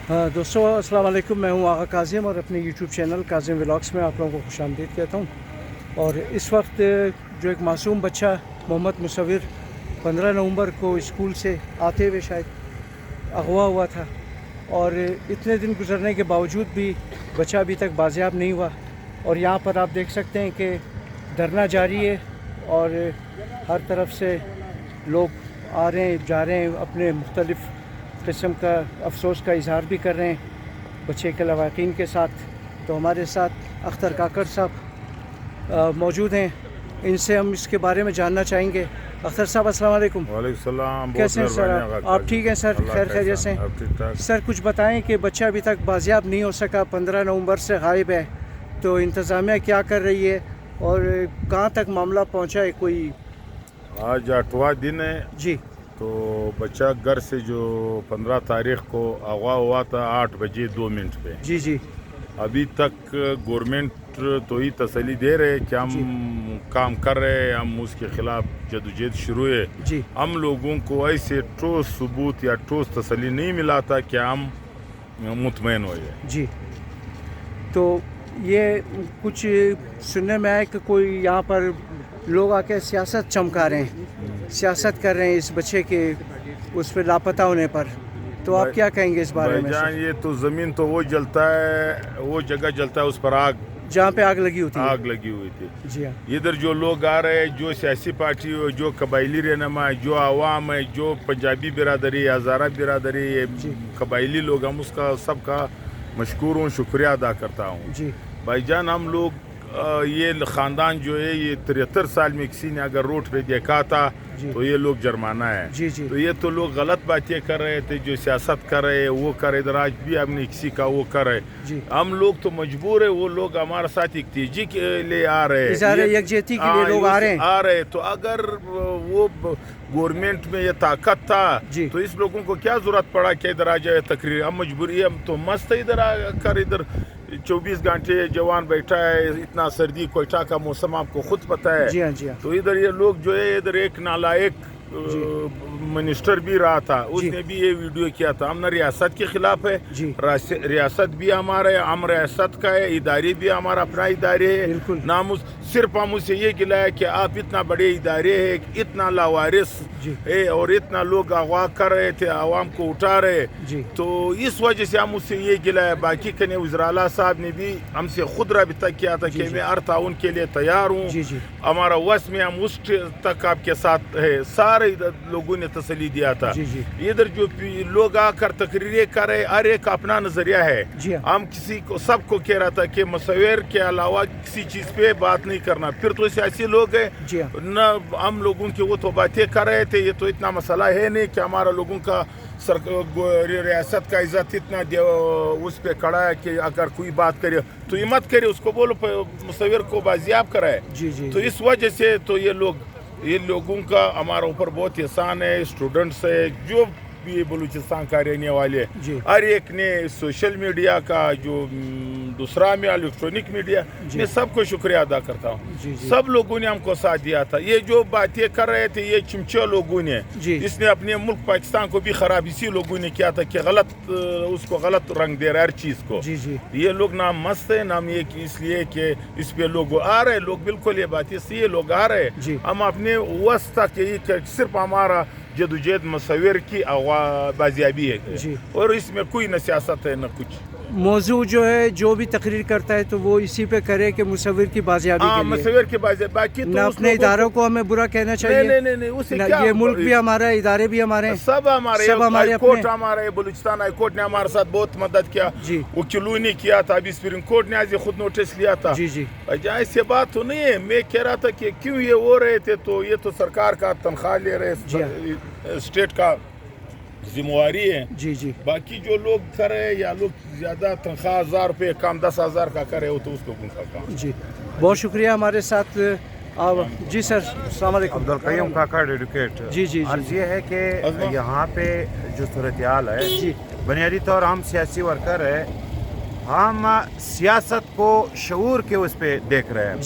दोस्तों अस्सलाम वालेकुम, मैं हूं आगा काज़िम और अपने यूट्यूब चैनल काज़िम व्लॉग्स में आप लोगों को खुशामदीद कहता हूं। और इस वक्त जो एक मासूम बच्चा मोहम्मद मुसव्विर 15 नवंबर को स्कूल से आते हुए शायद अगवा हुआ था और इतने दिन गुजरने के बावजूद भी बच्चा अभी तक बाजियाब नहीं हुआ। और यहाँ पर आप देख सकते हैं कि धरना जारी है और हर तरफ से लोग आ रहे हैं जा रहे हैं, अपने मुख्तलिफ़ किस्म का अफसोस का इजहार भी कर रहे हैं बच्चे के लवाकिन के साथ। तो हमारे साथ अख्तर काकड़ साहब मौजूद हैं, इनसे हम इसके बारे में जानना चाहेंगे। अख्तर साहब अस्सलाम वालेकुम। वालेकुम सलाम। कैसे हैं सर आप? ठीक हैं सर, खैर खैरियत से हैं सर? कुछ बताएं कि बच्चा अभी तक बाजियाब नहीं हो सका, 15 नवंबर से गायब है, तो इंतज़ामिया क्या कर रही है और कहाँ तक मामला पहुँचा है? कोई आज 8वां दिन है जी तो बच्चा घर से जो 15 तारीख को अगवा हुआ था 8 बजे 2 मिनट पे, जी जी अभी तक गवर्नमेंट तो ही तसल्ली दे रहे कि हम काम कर रहे हैं, हम उसके खिलाफ जदोजहद शुरू है। जी हम लोगों को ऐसे ठोस सबूत या ठोस तसल्ली नहीं मिला था कि हम मुतमईन हो जाए। जी। तो ये कुछ सुनने में आया कि कोई यहाँ पर लोग आके सियासत चमका रहे हैं, सियासत कर रहे हैं इस बच्चे के उस पर लापता होने पर, तो आप क्या कहेंगे इस बारे में? भाईजान ये तो ज़मीन तो वो जलता है, वो जगह जलता है उस पर आग, जहाँ पे आग लगी होती है। आग लगी हुई थी। जी हाँ। इधर जो लोग आ रहे हैं, जो सियासी पार्टी हो, जो कबायली रहनुमा है, जो आवाम है, जो पंजाबी बिरादरी, हज़ारा बिरादरी, कबायली लोग, हम उसका सबका मशकूर हूँ, शुक्रिया अदा करता हूँ। जी भाईजान हम लोग ये ख़ानदान जो है ये 73 साल में किसी ने अगर रोड पे देखा था तो ये लोग जुर्माना है। जी जी तो ये तो लोग गलत बातें कर रहे थे, जो सियासत कर रहे हैं वो कर रहे, इधर आज भी हमने किसी का वो कर रहे। जी। हम लोग तो मजबूर है, वो लोग हमारे साथ इख्तियाजी के लिए आ रहे हैं, यकजहती के लिए लोग आ रहे हैं। तो अगर वो गवर्नमेंट में ये ताकत था तो इस लोगों को क्या जरूरत पड़ा कि इधर आ जाए तकरीर? हम मजबूरी, हम तो मस्त है इधर आकर, इधर 24 घंटे जवान बैठा है, इतना सर्दी कोयटा का मौसम आपको खुद पता है। जी हाँ जी हाँ। तो इधर ये लोग जो है, इधर एक नालायक मिनिस्टर भी रहा था, उसने भी ये वीडियो किया था। हम ना रियासत के खिलाफ है, रियासत भी हमारा है, हम रियासत का है, इदारे भी हमारा अपना इदारे है, नाम सिर्फ हम उसे ये गिला है कि आप इतना बड़े इदारे है, इतना लावारिस है और इतना लोग अगवा कर रहे थे, आवाम को उठा रहे, तो इस वजह से हम उससे ये गिला है। बाकी कने वज़ीर-ए-आला साहब ने भी हमसे खुद रब्ता किया था कि मैं हर ताउन के लिए तैयार हूँ, हमारा वस में, हम उस तक आपके साथ है। सारे लोगों ने तसल्ली दिया था। इधर जो लोग आकर तकरीरें कर रहे, हर एक अपना नजरिया है। हम किसी को सबको कह रहा था कि मुसव्विर के अलावा किसी चीज पे बात नहीं करना। फिर तो सियासी लोग हैं न, हम लोगों की वो तो बातें कर रहे थे, ये तो इतना मसला है नहीं कि हमारा लोगों का रियासत का इज्जत इतना उस पे खड़ा है कि अगर कोई बात करे तो ये मत करे, उसको बोलो मुसव्विर को बाजियाब कराए। तो इस वजह से तो ये लोगों का हमारा ऊपर बहुत एहसान है। स्टूडेंट्स है, जो भी बलूचिस्तान का रहने वाले, हर एक ने सोशल मीडिया का, जो दूसरा में इलेक्ट्रॉनिक मीडिया, मैं सबको शुक्रिया अदा करता हूँ। सब लोगों ने हमको साथ दिया था। ये जो बातें कर रहे थे ये चिमचे लोगों ने, इसने अपने मुल्क पाकिस्तान को भी खराब इसी लोगों ने किया था कि गलत उसको गलत रंग दे रहा है हर चीज़ को। ये लोग नाम मस्त है, नाम ये इसलिए कि इस पे लोग आ रहे, लोग बिल्कुल ये बातें से ये लोग आ रहे। हम अपने वस्ता के सिर्फ हमारा जदोजहद मुसव्विर की बाजियाबी है और इसमें कोई न सियासत है न कुछ। मौजू जो है, जो भी तकरीर करता है तो वो इसी पे करे कि मुसव्विर की बाजियाबी के लिए, मुसव्विर की बाजियाबी। बाकी तो अपने इदारों को हमें बुरा कहना चाहिए नहीं, उसे क्या, ये मुल्क भी हमारा है, इदारे भी हमारे हैं, सब हमारे कोर्ट हमारे, बलूचिस्तान हाई कोर्ट ने हमारे साथ बहुत मदद किया, वकीलों ने किया था, अभी सुप्रीम कोर्ट ने आज खुद नोटिस लिया था। ऐसी बात तो नहीं है। मैं कह रहा था कि क्यों ये हो रहे थे, तो ये तो सरकार का तनख्वाह ले रहे, स्टेट का जिम्मेवारी है। बाकी जो लोग करे या लोग ज्यादा तनख्वाह 1000 रुपये कम 10,000 का करे हो तो उसको उनका काम। बहुत शुक्रिया। हमारे साथ जी सर, अस्सलाम वालेकुम। अब्दुल कय्यूम काकड़ एडवोकेट। जी। अर्ज़ ये है कि यहाँ पे जो सूरत हाल है, बुनियादी तौर हम सियासी वर्कर है, हम सियासत को शऊर के उस पे देख रहे हैं।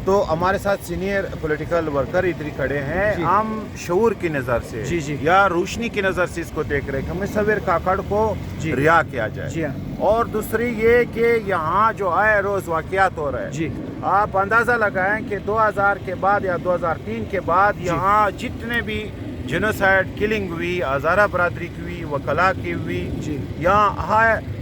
तो हमारे साथ सीनियर पॉलिटिकल वर्कर इधर खड़े हैं। हम शऊर की नज़र से या रोशनी की नज़र से इसको देख रहे हैं कि मुसव्विर काकड़ को रिहा किया जाए। और दूसरी ये कि यहाँ जो आए रोज़ वाक़यात हो रहे हैं, आप अंदाज़ा लगाएं कि 2000 के बाद या 2003 के बाद यहाँ जितने भी जेनोसाइड किलिंग हुई, हज़ारा बरादरी की हुई, वकला की हुई, यहाँ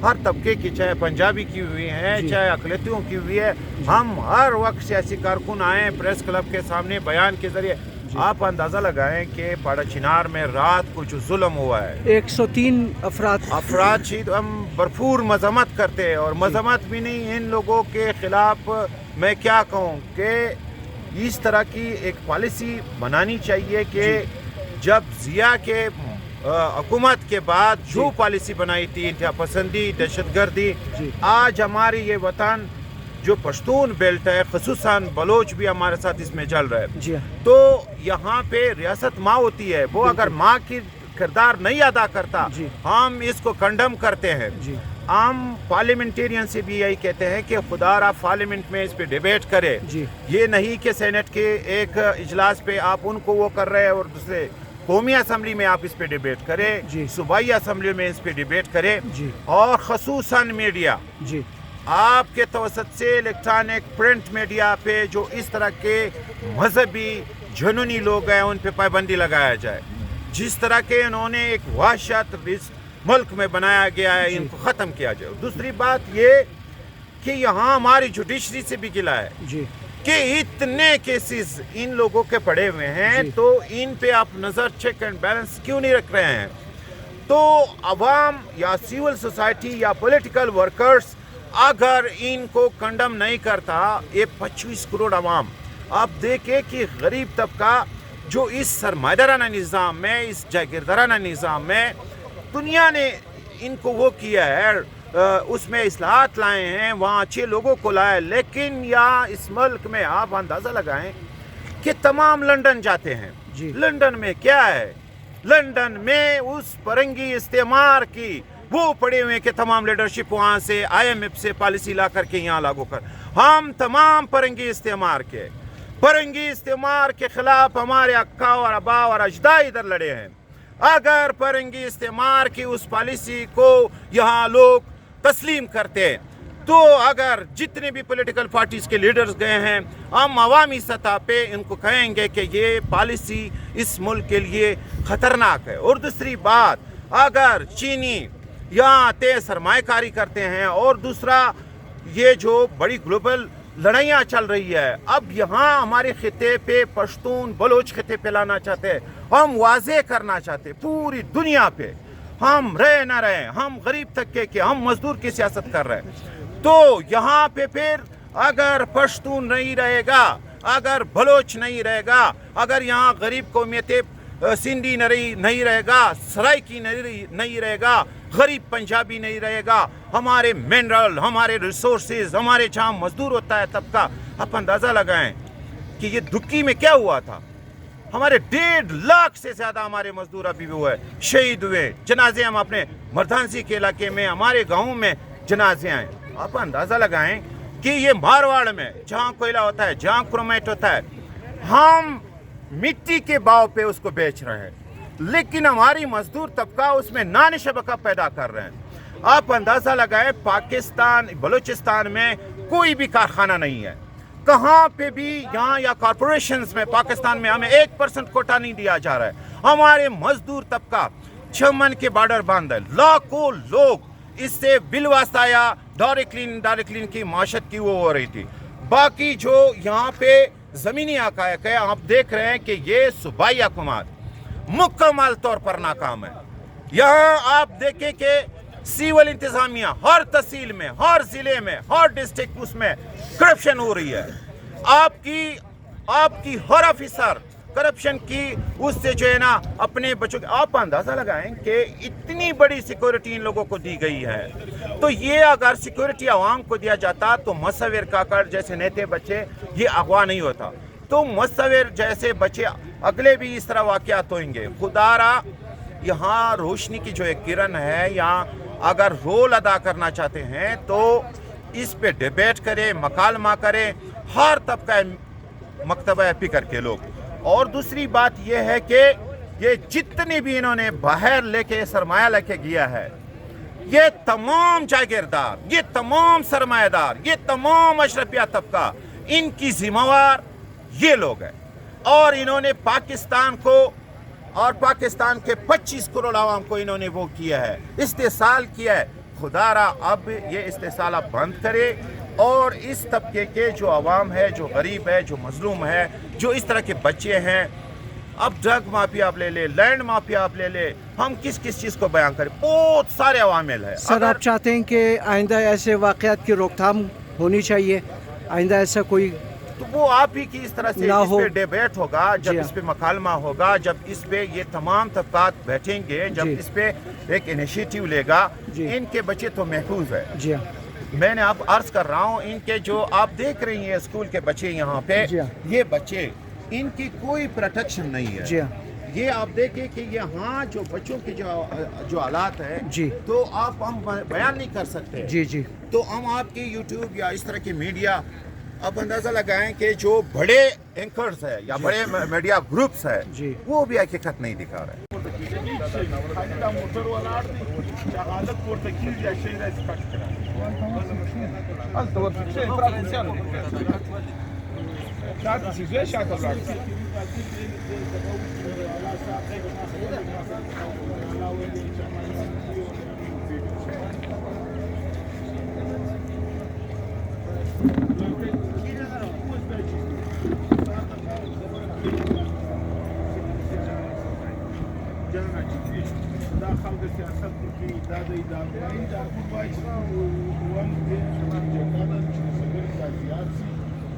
हर तबके की, चाहे पंजाबी की हुई है, चाहे अकलियतों की हुई है, हम हर वक्त सियासी कारकुन आए प्रेस क्लब के सामने बयान के जरिए। आप अंदाज़ा लगाएं कि पाड़ा चिनार में रात को जो जुल्म हुआ है, 103 अफराद शहीद, हम भरपूर मजम्मत करते हैं। और मजम्मत भी नहीं, इन लोगों के खिलाफ मैं क्या कहूँ कि इस तरह की एक पॉलिसी बनानी चाहिए कि जब जिया के हुकूमत के बाद जो पॉलिसी बनाई थी इंतहा पसंदी, दहशतगर्दी, आज हमारी ये वतन जो पश्तून बेल्ट है, ख़ुसूसन बलोच भी हमारे साथ इसमें चल रहा है। तो यहाँ पे रियासत माँ होती है, वो अगर माँ की किरदार नहीं अदा करता, हम इसको कंडम करते हैं। हम पार्लियामेंटेरियन से भी यही कहते हैं कि खुदारा पार्लियामेंट में इस पे डिबेट करे। ये नहीं कि सेनेट के एक इजलास पे आप उनको वो कर रहे हैं और दूसरे कौमी असम्बली में आप इस पे डिबेट करें, सूबाई असम्बली में इस पे डिबेट करें। और खसूसन मीडिया, आपके तवसत से इलेक्ट्रॉनिक प्रिंट मीडिया पे जो इस तरह के मजहबी जुनूनी लोग हैं उन पे पाबंदी लगाया जाए। जिस तरह के इन्होंने एक वहशत इस मुल्क में बनाया गया है, इनको ख़त्म किया जाए। दूसरी बात ये कि यहाँ हमारी जुडिशरी से भी गिला है कि इतने केसेस इन लोगों के पड़े हुए हैं, तो इन पे आप नज़र, चेक एंड बैलेंस क्यों नहीं रख रहे हैं? तो अवाम या सिविल सोसाइटी या पॉलिटिकल वर्कर्स अगर इनको कंडम नहीं करता, ये 25 करोड़ अवाम, आप देखें कि गरीब तबका जो इस सरमायादाराना निज़ाम में, इस जागीरदाराना निज़ाम में दुनिया ने इनको वो किया है, उसमें इस्लाहात लाए हैं, वहाँ अच्छे लोगों को लाए, लेकिन यहाँ इस मुल्क में आप अंदाज़ा लगाएं कि तमाम लंदन जाते हैं। लंदन में क्या है? लंदन में उस परंगी इस्तेमार की वो पड़े हुए कि तमाम लीडरशिप वहाँ से IMF से पॉलिसी ला करके यहाँ लागू कर। हम तमाम परंगी इस्तेमार के खिलाफ हमारे अक्का और अबा और अजदा इधर लड़े हैं। अगर परंगी इस्तेमार की उस पॉलिसी को यहाँ लोग तस्लीम करते हैं, तो अगर जितने भी पॉलिटिकल पार्टीज के लीडर्स गए हैं, हम अवामी सतह पे इनको कहेंगे कि ये पॉलिसी इस मुल्क के लिए ख़तरनाक है। और दूसरी बात, अगर चीनी यहाँ आते सरमायाकारी करते हैं, और दूसरा ये जो बड़ी ग्लोबल लड़ाइयाँ चल रही है, अब यहाँ हमारे खिते पे पश्तून बलोच खिते पे लाना चाहते हैं, हम वाजे करना चाहते पूरी दुनिया पे, हम रहे ना रहे, हम गरीब तबके के, हम मजदूर की सियासत कर रहे हैं। तो यहाँ पे फिर अगर पश्तून नहीं रहेगा, अगर बलोच नहीं रहेगा, अगर यहाँ गरीब कौमियतें सिंधी नहीं रहेगा, सराइकी नहीं रहेगा, गरीब पंजाबी नहीं रहेगा, हमारे मिनरल, हमारे रिसोर्सेज, हमारे जहाँ मजदूर होता है तबका, आप अंदाज़ा लगाएं कि ये दुक्की में क्या हुआ था। हमारे 1.5 लाख से ज़्यादा हमारे मजदूर अभी भी हुए, शहीद हुए, जनाजे हम अपने मर्दानसी के इलाके में, हमारे गाँव में जनाजे आए। आप अंदाज़ा लगाएं कि ये मारवाड़ में जहाँ कोयला होता है, जहाँ क्रोमाइट होता है, हम मिट्टी के भाव पे उसको बेच रहे हैं, लेकिन हमारी मजदूर तबका उसमें नान शबका पैदा कर रहे हैं। आप अंदाज़ा लगाएं, पाकिस्तान बलूचिस्तान में कोई भी कारखाना नहीं है, कहाँ पे भी यहाँ या कॉरपोरेशंस में पाकिस्तान में हमें 1% कोटा नहीं दिया जा रहा है। हमारे मजदूर तबका चमन के बॉर्डर बंद है, लाखों लोग इससे बिलवास्ता या डायरेक्टली की माशत की वो हो रही थी। बाकी जो यहाँ पे ज़मीनी हक़ाइक़ है, आप देख रहे हैं कि ये सूबाई हुकूमत मुकम्मल तौर पर नाकाम है। यहाँ आप देखें कि सिविल इंतज़ामिया हर तहसील में, हर ज़िले में, हर डिस्ट्रिक्ट उसमें करप्शन हो रही है। आपकी हर ऑफिसर करप्शन की उससे जो है ना अपने बच्चों के, आप अंदाज़ा लगाएं कि इतनी बड़ी सिक्योरिटी इन लोगों को दी गई है। तो ये अगर सिक्योरिटी आवाम को दिया जाता तो मुसव्विर काकड़ जैसे नेते बच्चे ये अगवा नहीं होता, तो मुसव्विर जैसे बच्चे अगले भी इस तरह वाक़यात होंगे। खुदारा यहाँ रोशनी की जो एक किरण है, यहाँ अगर रोल अदा करना चाहते हैं तो इस पे डिबेट करें, मकालमा करें, हर तबका مکتبہ فکر کے لوگ. اور دوسری بات یہ ہے کہ یہ جتنی بھی انہوں نے باہر لے کے سرمایہ لے کے گیا ہے، یہ تمام جاگیردار، یہ تمام سرمایہ دار، یہ تمام اشرفیہ طبقہ، ان کی ذمہ وار یہ لوگ ہیں. اور انہوں نے پاکستان کو اور پاکستان کے 25 کروڑ عوام کو انہوں نے وہ کیا ہے، استحصال کیا ہے. خدا را اب یہ استحصال آپ بند کرے اور اس طبقے کے جو عوام ہے، جو غریب ہے، جو مظلوم ہے، جو اس طرح کے بچے ہیں، اب ڈرگ مافیا آپ لے لے، لینڈ مافیا آپ لے لے، ہم کس چیز کو بیان کریں، بہت سارے عوامل ہیں. سر آپ چاہتے ہیں کہ آئندہ ایسے واقعات کی روک تھام ہونی چاہیے، آئندہ ایسا کوئی تو وہ آپ ہی کی اس طرح سے اس پہ ڈیبیٹ ہوگا، جب اس پہ مکالمہ ہوگا، جب اس پہ یہ تمام طبقات بیٹھیں گے، جب اس پہ ایک انیشیٹو لے گا. ان کے بچے تو محفوظ ہے. جی ہاں، میں نے اب عرض کر رہا ہوں، ان کے جو آپ دیکھ رہی ہیں اسکول کے بچے یہاں پہ، یہ بچے ان کی کوئی پروٹیکشن نہیں ہے. جی ہاں، یہ آپ دیکھیں کہ یہاں جو بچوں کے جو حالات ہیں، جی تو آپ ہم بیان نہیں کر سکتے. جی جی تو ہم آپ کی یوٹیوب یا اس طرح کی میڈیا اب اندازہ لگائیں کہ جو بڑے اینکرز ہیں یا بڑے میڈیا گروپس ہیں، جی وہ بھی حقیقت نہیں دکھا رہے.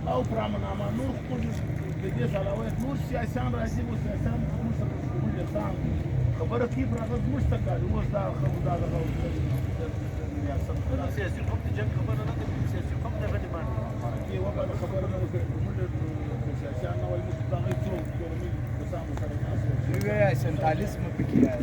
او پرامنامه نور خپل د دې سلاویت نور سیاسيان راځي او سیاسيان موږ ته خبره کوي پرغه موږ ته کوي اوس دا خبره دا ریاست سیاسي حکم د جنگ خبره نه کوي سیاسي حکم د غدي باندې کې وګړه خبره نه کوي موږ د سیاسيان نو موږ ته نه څو کومې قسم سره وی سنتالیس میں پکی ہے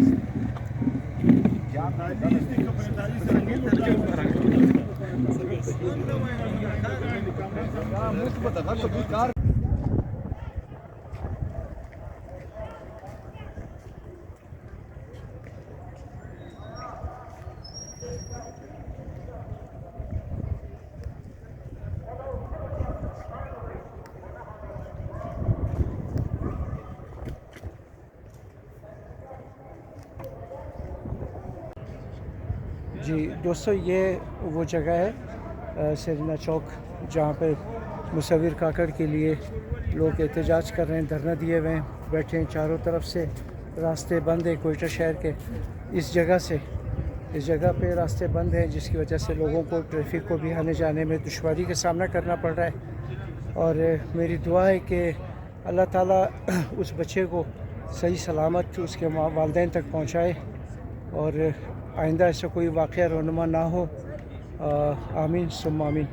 جی دوستو، یہ وہ جگہ ہے سرینا چوک جہاں پہ مصور کاکڑ کے لیے لوگ احتجاج کر رہے ہیں، دھرنا دیے ہوئے ہیں، بیٹھے ہیں. چاروں طرف سے راستے بند ہیں کوئٹہ شہر کے. اس جگہ پہ راستے بند ہیں جس کی وجہ سے لوگوں کو ٹریفک کو بھی آنے جانے میں دشواری کا سامنا کرنا پڑ رہا ہے. اور میری دعا ہے کہ اللہ تعالیٰ اس بچے کو صحیح سلامت اس کے والدین تک پہنچائے اور آئندہ ایسا کوئی واقعہ رونما نہ ہو. آمین ثم آمین.